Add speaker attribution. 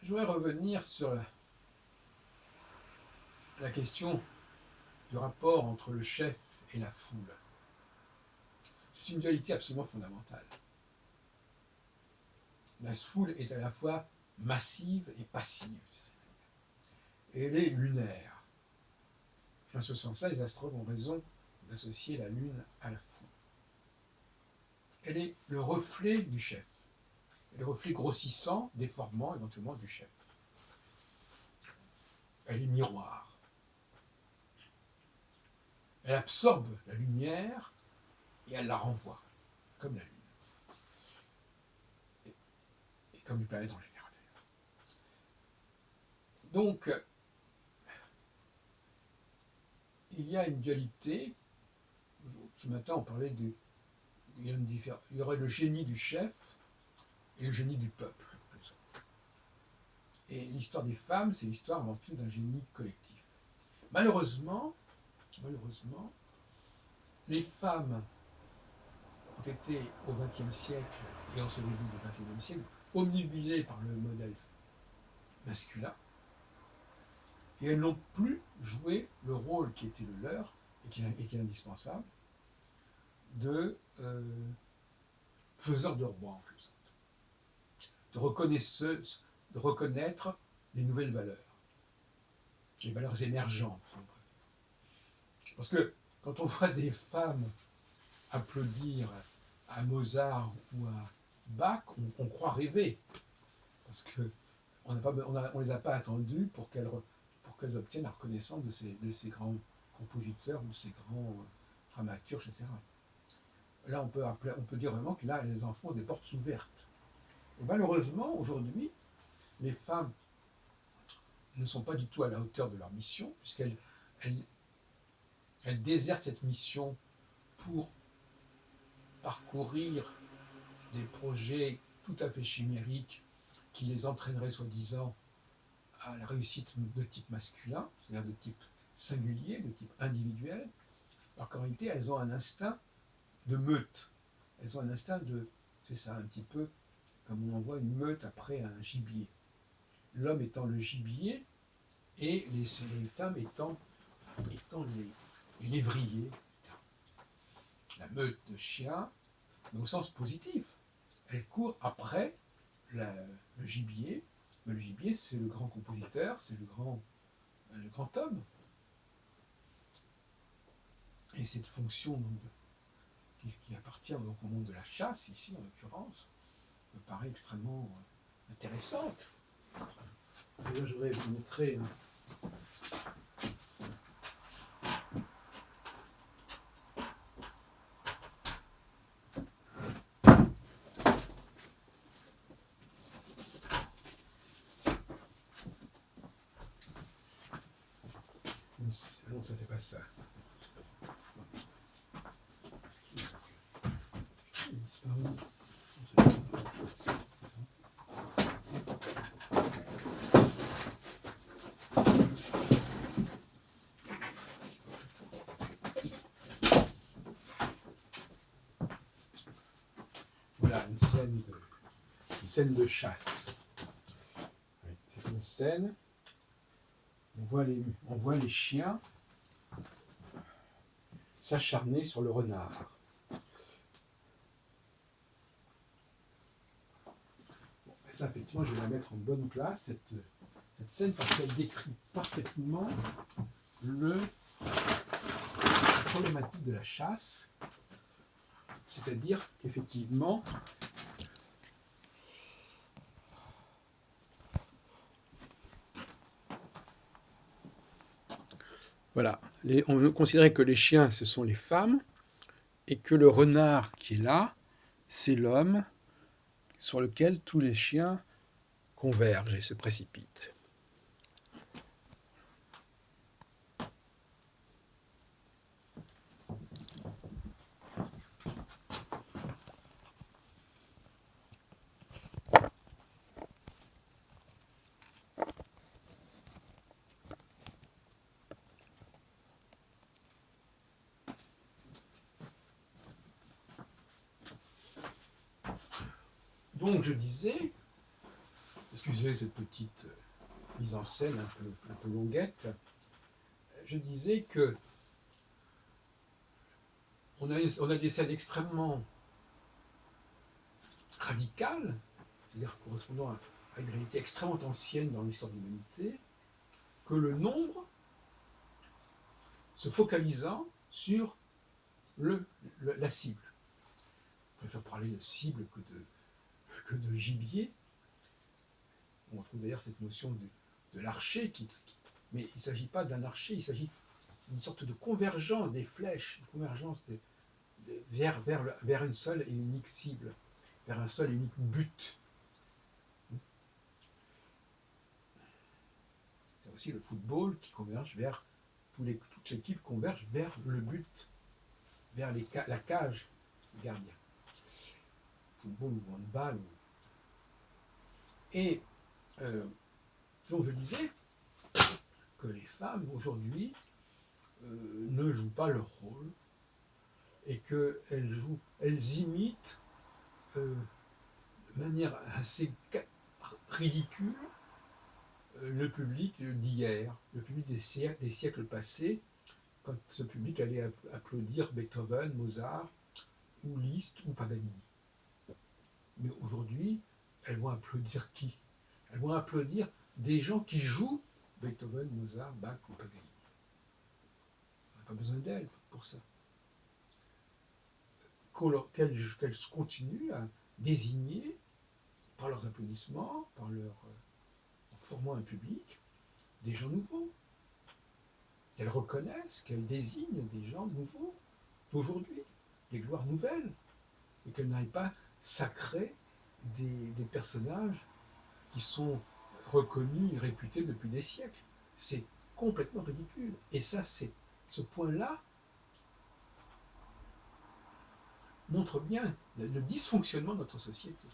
Speaker 1: Je voudrais revenir sur la question du rapport entre le chef et la foule. C'est une dualité absolument fondamentale. La foule est à la fois massive et passive. Et elle est lunaire. En ce sens-là, les astrologues ont raison d'associer la lune à la foule. Elle est le reflet du chef. Elle est le reflet grossissant, déformant éventuellement du chef. Elle est miroir. Elle absorbe la lumière et elle la renvoie, comme la lune. Et comme les planètes en général. Donc, il y a une dualité. Ce matin, on parlait il y aurait le génie du chef et le génie du peuple. Et l'histoire des femmes, c'est l'histoire avant tout d'un génie collectif. Malheureusement, les femmes ont été au XXe siècle et en ce début du XXIe siècle omnubilées par le modèle masculin et elles n'ont plus joué le rôle qui était le leur et qui est indispensable de faiseur de roi en quelque sorte, de reconnaître les nouvelles valeurs, les valeurs émergentes, si on préfère. Parce que quand on voit des femmes applaudir à Mozart ou à Bach, on croit rêver, parce que on ne les a pas attendues pour qu'elles obtiennent la reconnaissance de ces grands compositeurs ou de ces grands dramaturges, etc. Là, on peut dire vraiment que là, les enfants ont des portes ouvertes. Et malheureusement, aujourd'hui, les femmes ne sont pas du tout à la hauteur de leur mission, puisqu'elles désertent cette mission pour parcourir des projets tout à fait chimériques qui les entraîneraient soi-disant à la réussite de type masculin, c'est-à-dire de type singulier, de type individuel, alors qu'en réalité, elles ont un instinct de meute. Elles ont un instinct c'est ça, un petit peu comme on envoie une meute après un gibier. L'homme étant le gibier et les femmes étant les lévriers. La meute de chiens, mais au sens positif. Elle court après le gibier, mais le gibier, c'est le grand compositeur, c'est le grand homme. Et cette fonction donc, qui appartient donc au monde de la chasse, ici en l'occurrence, me paraît extrêmement intéressante. Et là, je voudrais vous montrer non, ça fait pas ça. Il a disparu. Voilà, une scène de chasse. C'est une scène. On voit les chiens s'acharner sur le renard. Bon, ça, effectivement, je vais la mettre en bonne place, cette scène, parce qu'elle décrit parfaitement la problématique de la chasse. C'est-à-dire qu'effectivement, voilà, on veut considérer que les chiens, ce sont les femmes, et que le renard qui est là, c'est l'homme sur lequel tous les chiens convergent et se précipitent. Donc je disais, excusez cette petite mise en scène un peu longuette, je disais que on a des scènes extrêmement radicales, c'est-à-dire correspondant à une réalité extrêmement ancienne dans l'histoire de l'humanité, que le nombre se focalisant sur la cible. Je préfère parler de cible que de gibier. On trouve d'ailleurs cette notion de l'archer, mais il ne s'agit pas d'un archer, il s'agit d'une sorte de convergence des flèches, une convergence vers une seule et unique cible, vers un seul et unique but. C'est aussi le football qui converge vers, toute l'équipe converge vers le but, vers la cage du gardien. Football ou handball. Et donc je disais que les femmes aujourd'hui ne jouent pas leur rôle et qu'elles imitent de manière assez ridicule le public d'hier, le public des siècles passés, quand ce public allait applaudir Beethoven, Mozart, ou Liszt, ou Paganini. Mais aujourd'hui, elles vont applaudir qui? Elles vont applaudir des gens qui jouent Beethoven, Mozart, Bach ou Paganini. On n'a pas besoin d'elles pour ça. Qu'elles continuent à désigner, par leurs applaudissements, en formant un public, des gens nouveaux. Qu'elles reconnaissent, qu'elles désignent des gens nouveaux, d'aujourd'hui, des gloires nouvelles, et qu'elles n'aillent pas sacrer des personnages qui sont reconnus et réputés depuis des siècles. C'est complètement ridicule. Et ça, ce point-là montre bien le dysfonctionnement de notre société.